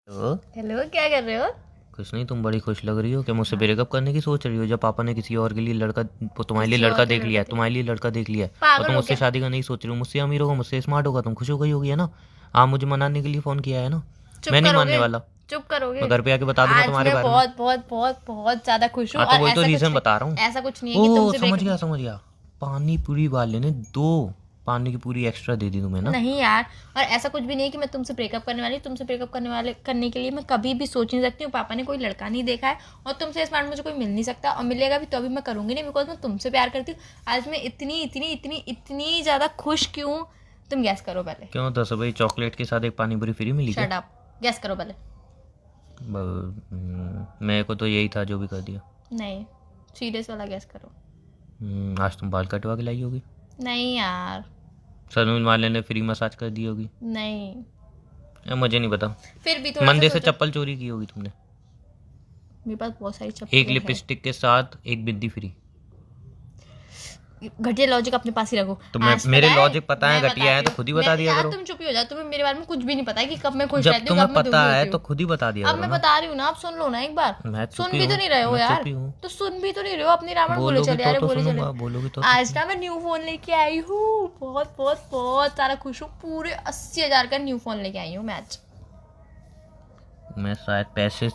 Hello. Hello, क्या कर रहे हो? कुछ नहीं, तुम बड़ी खुश लग रही हो। क्या मुझसे ब्रेकअप करने की सोच रही हो? जब पापा ने किसी और के लिए लड़का, तुम्हारे लिए किसी और लड़का के देख लिया है, लड़का तुम्हारे लिए लड़का देख लिया है, और पागल तुम हो मुझसे क्या? शादी का नहीं सोच रही हो। मुझसे अमीर होगा, मुझसे स्मार्ट होगा, तुम खुश हो गई होगी, है ना। आप मुझे मनाने के लिए फ़ोन किया है ना। चुप मैं नहीं मानने करोगे? वाला। चुप करोगे? मैं घर पे आके बता दूंगा आज तुम्हारे मैं बारे में। बहुत बहुत बहुत बहुत ज्यादा खुश हूँ हाँ, तो और वही तो ऐसा कुछ रीज़न नहीं। बता रहा हूँ। ऐसा कुछ नहीं है कि ओह, तुमसे समझ ब्रेकअप। गया समझ गया। पानी पूरी वाले ने 2 पानी की पूरी एक्स्ट्रा दे दी तुम्हें ना। नहीं यार, और ऐसा कुछ भी नहीं है कि मैं तुमसे ब्रेकअप करने वाली। तुमसे ब्रेकअप करने के लिए मैं कभी भी सोच नहीं सकती हूँ। पापा ने कोई लड़का नहीं देखा है और तुमसे स्मार्ट मुझे कोई मिल नहीं सकता, और मिलेगा भी तो भी मैं करूँगी नहीं, बिकॉज मैं तुमसे प्यार करती हूँ। आज मैं इतनी इतनी इतनी इतनी ज़्यादा खुश क्यों, तुम गैस करो पहले। क्यों, 10 रुपये चॉकलेट के साथ एक पानी पूरी फ्री मिली क्या? शट अप, गैस करो पहले। मेरे को तो यही था, जो भी कर दिया। नहीं, सीरियस वाला गैस करो। आज तुम बाल कटवा के लाई होगी। नहीं यार, सलून वाले ने फ्री मसाज कर दी होगी। नहीं। मुझे नहीं पता। फिर भी थोड़ा मंदिर सा से सोचो। चप्पल चोरी की होगी तुमने। मेरे पास बहुत सारी चप्पलें एक हैं। लिपस्टिक के साथ एक बिंदी फ्री। घटिया लॉजिक अपने पास ही रखो। तो आज मेरे पता है, लॉजिक पता है मैं घटिया है, बताती तो हूँ। खुद ही बता मैं दिया यार, करो। तुम चुप ही हो जाओ। तुम्हें मेरे बारे में कुछ भी नहीं पता है कि कब मैं खुश जब रहती हूँ, तुम्हें कब मैं पता दुखी है होती तो हूँ। खुद ही बता दिया अब करो मैं ना। बता रही हूँ ना, आप सुन लो ना एक बार। मैं चुप सुन ही भी तो हूँ। नहीं रहे हो मैं यार। चुप ही हूँ। तो सुन भी तो नहीं रहे हो, अपनी रावण बोले बोलोगी चले आ रहे, तो बोले चले। सुनूंगा, बोलोगी तो आज सुनूंगा। ना मैं न्यू फोन लेके आई हूँ। बहुत बहुत बहुत सारा खुश हूँ। पूरे 80,000 का न्यू फोन लेके आई हूँ मैं आज। मैं शायद पैसे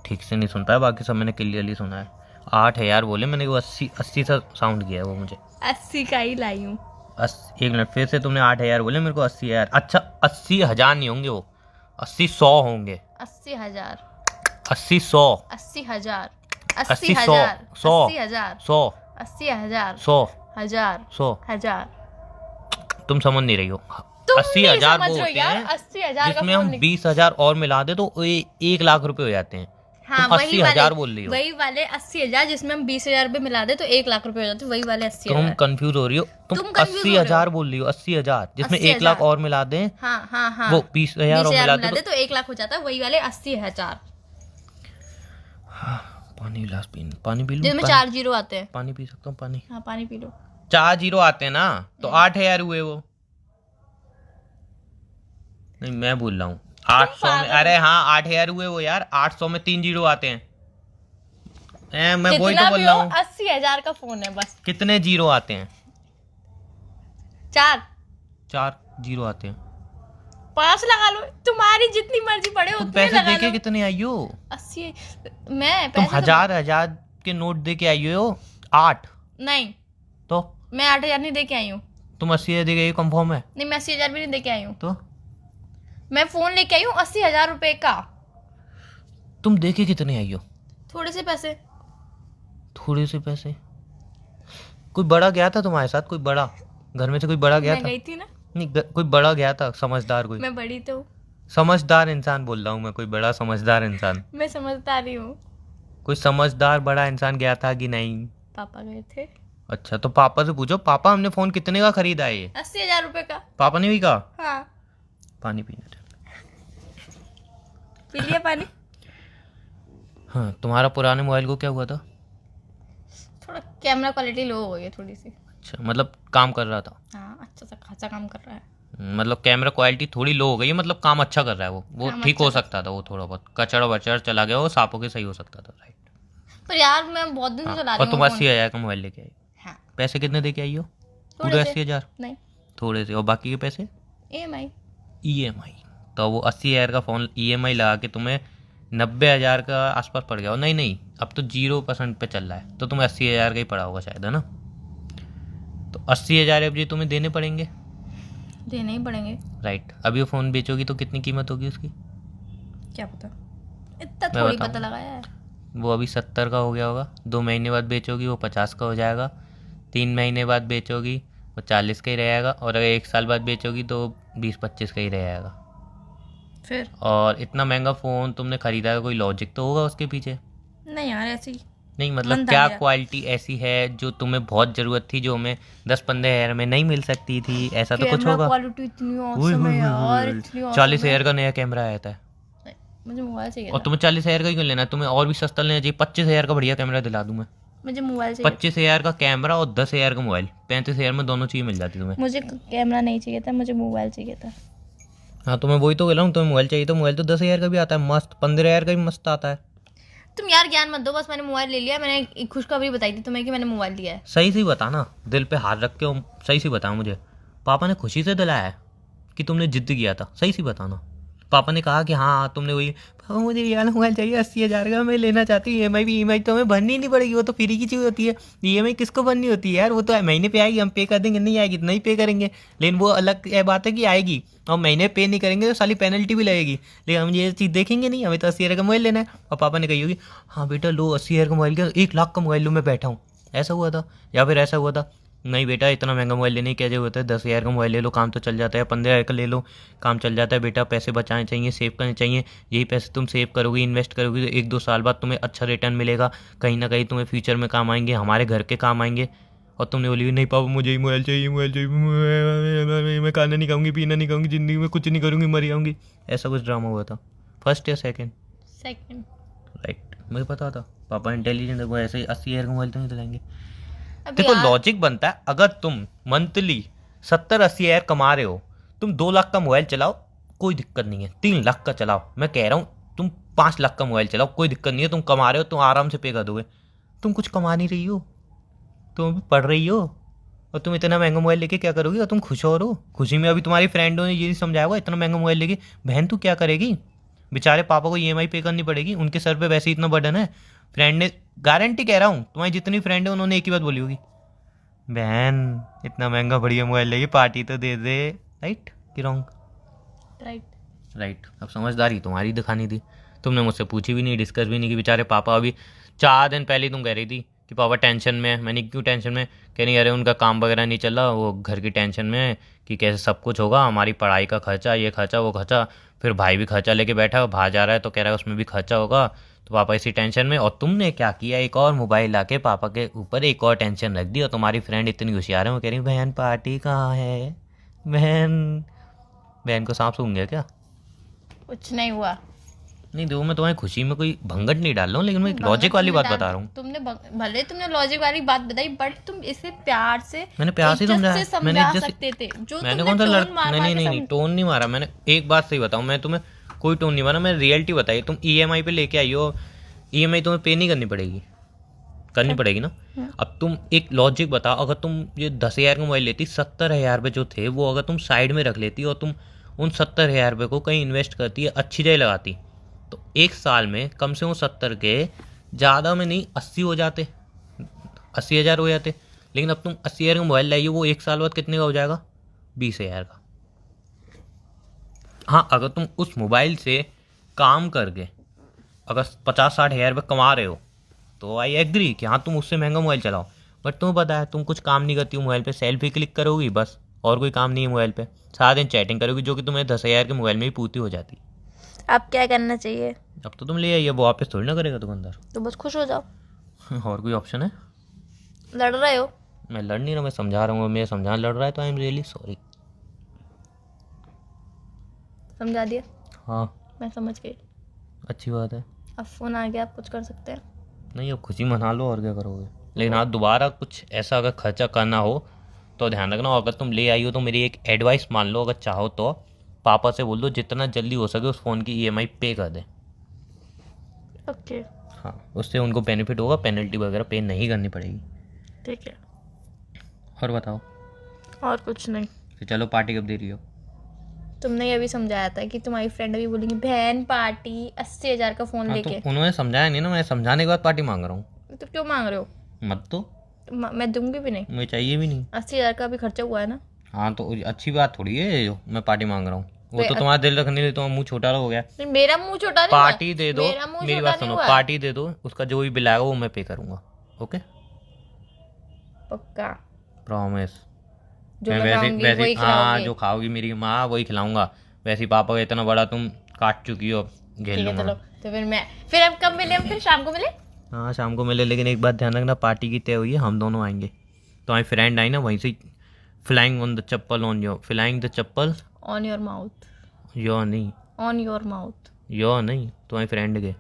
ठीक से नहीं सुन पाया, बाकी सब मैंने क्लियरली सुना है। 8 है यार बोले मैंने, वो 80 सा साउंड किया है वो मुझे। 80 का ही लाई हूँ। 1 मिनट, फिर से तुमने 8 है यार बोले मेरे को। 80 है यार। अच्छा, 80,000 नहीं होंगे वो, 80-100 होंगे। 80,000। 80-100। 80,000। 80-100। 80,000। 100। 80,000। 100। 80,000। 100। 1000। 100। 1000। तुम समझ नहीं रही हो। तुम नहीं 80,000 समझ वो रहे हो होते यार। हैं 80,000 का जिसमें फोन हम 20,000 और मिला दे तो 1 लाख रुपए हो जाते हैं। हाँ, तुम वही वाले। 80,000 बोल रही हो। वही वाले 80,000 जिसमें हम 20,000 रुपए मिला दे तो 1 लाख रुपए हो जाते, वही वाले तुम 80,000। कंफ्यूज हो रही हो। तुम तुम confuse हो रहे 80,000 हो। बोल रही हो। 80,000 जिसमें 1 लाख 80,000। और मिला दें, हाँ हाँ हाँ। वो 20,000 और 20,000 मिला मिला दे दे तो। तो 1 लाख हो जाता है, वही वाले 80,000 पानी गिलास पी, पानी पी लूं? जिसमें 4 जीरो आते हैं। पानी पी सकता हूँ? पानी। हाँ, पानी पी लो। 4 जीरो आते हैं ना, तो 8 है यार हुए वो। नहीं, मैं बोल रहा हूँ 800 में। अरे हाँ, 8 है यार हुए वो यार। 800 में 3 जीरो आते हैं। मैं वही तो जितना बोल भी रहा हो, हूँ। 80,000 का फोन है बस। कितने जीरो आते हैं? 4। 4 जीरो आते हैं। 5 लगा लो, तुम्हारी जितनी मर्जी पड़े तुम उतने पैसे लगा दे के लो। कितने आई हो? 80। मैं तुम पैसे हजार के नोट दे के आई हो। 8। नहीं, तो मैं 8,000 नहीं दे के आई हूँ। तुम 80 दे के कंफर्म है? नहीं, मैं 80,000 भी नहीं दे के आई हूँ। तो मैं फोन लेके आई हूँ 80,000 रुपए का। तुम दे के कितने आई हो? थोड़े से पैसे। थोड़े से पैसे? कोई बड़ा गया था तुम्हारे साथ? कोई बड़ा घर में से कोई बड़ा गया मैं था? गई थी ना। नहीं, कोई बड़ा गया था, समझदार कोई। मैं बड़ी तो हूँ। समझदार इंसान बोल रहा हूँ मैं, कोई बड़ा समझदार इंसान। मैं समझदारी हूँ। कोई समझदार बड़ा इंसान गया था कि नहीं? पापा गए थे। अच्छा, तो पापा से पूछो, पापा हमने फोन कितने का खरीदा है ये? 80,000 रुपए का। पापा ने भी कहा। हाँ। पानी पीना था। पी लिया पानी। हाँ, तुम्हारा पुराने मोबाइल को क्या हुआ था? थोड़ा कैमरा क्वालिटी लो हो गई है थोड़ी सी। अच्छा, मतलब काम कर रहा था। हाँ, अच्छा सा खासा काम कर रहा है। मतलब कैमरा क्वालिटी थोड़ी लो हो गई है, मतलब काम अच्छा कर रहा है वो काम ठीक अच्छा हो सकता था। वो थोड़ा बहुत कचड़ वचड़ चला गया, वो सांपों के सही हो सकता था। राइट। पर यार, मैं बहुत दिन से चला और रही तुम हूँ 80,000 का मोबाइल लेके आई। हाँ, पैसे कितने दे के आई हो? थोड़े पूरे से। 80,000? नहीं, थोड़े से। और बाकी के पैसे? EMI। EMI। तो वो 80,000 का फ़ोन EMI लगा के तुम्हें 90,000 का आसपास पड़ गया हो। नहीं नहीं, अब तो 0% पे चल रहा है, तो तुम्हें 80,000 का ही पड़ा होगा शायद, है ना। तो 80,000 अब जी तुम्हें देने पड़ेंगे। देने ही पड़ेंगे। राइट। अभी वो फ़ोन बेचोगी तो कितनी कीमत होगी उसकी? क्या पता, इतना मैं थोड़ी बताऊं। पता लगाया है। वो अभी 70 का हो गया होगा। 2 महीने बाद बेचोगी वो 50 का हो जाएगा। 3 महीने बाद बेचोगी वो 40 का ही रहेगा। और अगर 1 साल बाद बेचोगी तो 20-25 का ही रहेगा। फिर और इतना महंगा फ़ोन तुमने खरीदा है, कोई लॉजिक तो होगा उसके पीछे। नहीं यार, ऐसे ही नहीं, मतलब मन था क्या मेरा। क्वालिटी ऐसी है जो तुम्हें बहुत ज़रूरत थी, जो हमें 10-15 हज़ार में नहीं मिल सकती थी? ऐसा तो कुछ कैमरा होगा। क्वालिटी इतनी औसम है यार, इतनी औसम 40,000 है। का नया कैमरा आया था। नहीं, मुझे मोबाइल चाहिए और था। तुम्हें 40,000 का ही क्यों लेना है? तुम्हें और भी सस्ता लेना चाहिए। 25,000 का बढ़िया कैमरा दिला दूँ मैं। मुझे मोबाइल चाहिए। 25,000 का कैमरा और 10,000 का मोबाइल, 35,000 में दोनों चीज़ मिल जाती तुम्हें। मुझे कैमरा नहीं चाहिए था, मुझे मोबाइल चाहिए था। हाँ तो मैं वही तो कह रहा हूँ, तुम्हें मोबाइल चाहिए तो मोबाइल तो 10,000 का भी आता है मस्त, 15,000 का भी मस्त आता है। तुम यार ज्ञान मत दो, बस मैंने मोबाइल ले लिया, मैंने एक खुशखबरी बताई थी तुम्हें कि मैंने मोबाइल लिया है। सही से बता ना, दिल पे हाथ रख के सही से बता मुझे, पापा ने खुशी से दिलाया है कि तुमने जिद किया था? सही से बताना। पापा ने कहा कि हाँ तुमने वही, पापा मुझे ये वाला मोबाइल चाहिए 80,000 का, मैं लेना चाहती हूँ, EMI भी, EMI तो हमें भरनी नहीं पड़ेगी, वो तो फ्री की चीज़ होती है। EMI किसको भरनी होती है यार, वो तो महीने पे आएगी, हम पे कर देंगे, नहीं आएगी तो नहीं पे करेंगे। लेकिन वो अलग बात है कि आएगी और महीने पे नहीं करेंगे तो साली पेनल्टी भी लगेगी, लेकिन हम ये चीज़ देखेंगे नहीं, हमें तो 80,000 का मोबाइल लेना है। और पापा ने कही होगी हाँ बेटा लो 80,000 का मोबाइल, क्या 1 लाख का मोबाइल लो, मैं बैठा हूँ, ऐसा हुआ था? या फिर ऐसा हुआ था नहीं बेटा इतना महंगा मोबाइल लेने की क्या जरूरत है, 10,000 का मोबाइल ले लो काम तो चल जाता है, 15,000 का ले लो काम चल जाता है बेटा, पैसे बचाने चाहिए, सेव करने चाहिए, यही पैसे तुम सेव करोगे, इन्वेस्ट करोगे तो 1-2 साल बाद तुम्हें अच्छा रिटर्न मिलेगा, कहीं ना कहीं तुम्हें फ्यूचर में काम आएंगे, हमारे घर के काम आएंगे। और तुमने बोली नहीं पापा मुझे ही मोबाइल चाहिए, मोबाइल चाहिए, मैं खाना नहीं खाऊंगी, पीना नहीं खाऊंगी, ज़िंदगी में कुछ नहीं करूंगी, मर जाऊंगी। ऐसा कुछ ड्रामा हुआ था? फर्स्ट या सेकेंड? सेकंड। राइट, मुझे पता था पापा इंटेलिजेंट है, वो ऐसे ही 80,000 का मोबाइल तो नहीं दिलाएंगे। अब देखो यार लॉजिक बनता है, अगर तुम मंथली 70-80 हज़ार कमा रहे हो, तुम 2 लाख का मोबाइल चलाओ कोई दिक्कत नहीं है, 3 लाख का चलाओ, मैं कह रहा हूँ तुम 5 लाख का मोबाइल चलाओ कोई दिक्कत नहीं है, तुम कमा रहे हो, तुम आराम से पे कर दोगे। तुम कुछ कमा नहीं रही हो, तुम अभी पढ़ रही हो, और तुम इतना महंगा मोबाइल लेके क्या करोगी? और तुम खुश हो रहो, खुशी में अभी तुम्हारी फ्रेंडों ने ये नहीं समझाया होगा इतना महंगा मोबाइल लेके बहन तू क्या करेगी, बेचारे पापा को EMI पे करनी पड़ेगी, उनके सर पे वैसे ही इतना बर्डन है। फ्रेंड ने, गारंटी कह रहा हूँ, तुम्हारी जितनी फ्रेंड है उन्होंने एक ही बात बोली होगी, बहन इतना महंगा बढ़िया मोबाइल लेगी पार्टी तो दे दे। राइट कि रॉन्ग? राइट। राइट। अब समझदारी तुम्हारी दिखानी थी, तुमने मुझसे पूछी भी नहीं, डिस्कस भी नहीं कि बेचारे पापा अभी 4 दिन पहले तुम कह रही थी कि पापा टेंशन में है। मैंने क्यों टेंशन में? कह नहीं अरे उनका काम वगैरह नहीं चल रहा, वो घर की टेंशन में है कि कैसे सब कुछ होगा, हमारी पढ़ाई का खर्चा, ये खर्चा वो खर्चा, फिर भाई भी खर्चा लेके बैठा है, बाहर जा रहा है तो कह रहा है उसमें भी खर्चा होगा, तो पापा इसी टेंशन में। और तुमने क्या किया, एक और मोबाइल ला के पापा के ऊपर एक और टेंशन रख दी, और तुम्हारी फ्रेंड इतनी होशियार है, वो कह रही बहन पार्टी कहाँ है, बहन बहन को सांप सूंघ गया क्या? कुछ नहीं हुआ। नहीं देखो मैं तुम्हारी खुशी में कोई भंगट नहीं डाल रहा हूँ, लेकिन मैं एक भंगट लॉजिक वाली तुमने बात बता रहा हूँ। तुमने भले तुमने लॉजिक वाली बात बताई, बट तुम इसे प्यार से, मैंने प्यार से इज्जत समझाया, से मैंने समझा इज्जत सकते थे। जो मैंने तुमने कौन सा टोन मार नहीं मार नहीं के नहीं नहीं टोन नहीं मारा मैंने, एक बात सही बताऊँ मैं तुम्हें, कोई टोन नहीं मारा, मैंने रियलिटी बताई। तुम EMI पे लेके आई हो, EMI तुम्हें पे नहीं करनी पड़ेगी, करनी पड़ेगी ना। अब तुम एक लॉजिक बताओ, अगर तुम ये 10,000 का मोबाइल लेती, 70,000 रुपये जो थे वो अगर तुम साइड में रख लेती और तुम उन 70,000 रुपये को कहीं इन्वेस्ट करती, अच्छी जगह लगाती, तो 1 साल में कम से कम 70 के, ज़्यादा में नहीं 80 हो जाते, 80,000 हो जाते। लेकिन अब तुम 80,000 का मोबाइल लाइए, वो 1 साल बाद कितने का हो जाएगा? 20,000 का। हाँ अगर तुम उस मोबाइल से काम करके अगर 50-60 हज़ार रुपये कमा रहे हो तो आई एग्री कि हाँ तुम उससे महंगा मोबाइल चलाओ, बट तुम्हें पता है तुम कुछ काम नहीं करती हो मोबाइल पे, सेल्फी क्लिक करोगी बस, और कोई काम नहीं है मोबाइल पे, सारा दिन चैटिंग करोगी, जो कि तुम्हें 10,000 के मोबाइल में ही पूर्ति हो जाती। अब क्या करना चाहिए? अब तो तुम ले आइए, वो वापस थोड़ी ना करेगा दुकानदार। तो बस खुश हो जाओ। और कोई ऑप्शन है? लड़ रहे हो? मैं लड़ नहीं रहा, मैं समझा रहा हूँ, मेरे समझाना लड़ रहा है तो आई एम रियली सॉरी। समझा दिया? हाँ मैं समझ गई। अच्छी बात है। अब फोन आ गया, आप कुछ कर सकते हैं। नहीं अब खुशी मना लो, और क्या करोगे। लेकिन हाँ दोबारा कुछ ऐसा अगर खर्चा करना हो तो ध्यान रखना, अगर तुम ले आई हो तो मेरी एक एडवाइस मान लो, अगर चाहो तो पापा से बोल दो जितना जल्दी हो सके उस फ़ोन की EMI पे कर दें। ओके हाँ उससे उनको बेनिफिट होगा, पेनल्टी वगैरह पे नहीं करनी पड़ेगी। ठीक है। और बताओ। और कुछ नहीं। तो चलो पार्टी कब दे रही हो? तुमने ये भी समझाया था कि तुम्हारी फ्रेंड अभी बोलेंगी बहन पार्टी 80,000 का फोन हाँ लेके। तो उन्होंने समझाया नहीं ना, मैं समझाने के बाद पार्टी मांग रहा हूँ। तो क्यों मांग रहे हो? मत तो मैं दूंगी भी नहीं। मुझे चाहिए भी नहीं। 80,000 का भी खर्चा हुआ है ना। हाँ तो अच्छी बात थोड़ी है जो मैं पार्टी मांग रहा हूँ, वो तो तो तुम्हारा दिल रखने लिए तो मुंह छोटा हो गया। नहीं, मेरा मुंह छोटा नहीं हुआ। पार्टी दे दो, मेरा मुंह मेरी छोटा बात नहीं सुनो, हुआ। पार्टी दे दो, उसका जो भी बिल आएगा वो मैं पे करूँगा। ओके पक्का? प्रॉमिस। जो मैं मैं वैसे खाऊंगी वैसे वही हाँ खिलाओगे। जो खाओगी मेरी माँ वही खिलाऊंगा। वैसे ही पापा का इतना बड़ा तुम काट चुकी हो, झेल ठीक है लूंगा। चलो, तो फिर हम कब मिले? हम फिर शाम को मिले। हाँ शाम को मिले, लेकिन एक बात ध्यान रखना, पार्टी की तय हुई है, हम दोनों आएंगे। तो हमारी फ्रेंड आई ना वहीं से, flying on the chappal on your, flying the chappal on your mouth. Your नहीं, ऑन योर माउथ। योर नहीं, तुम्हारी फ्रेंड के।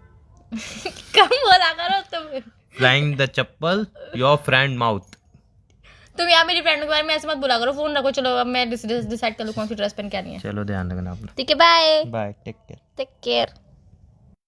कम बोला करो तुम। Flying the chappal your friend mouth. तुम यहाँ मेरी फ्रेंड के बारे में ऐसे मत बोला करो, फोन रखो, चलो अब मैं डिसाइड कर लूँ कौन सी ड्रेस पहन के आनी है। चलो ध्यान रखना अपना। ठीक है, bye bye, take care. Take care.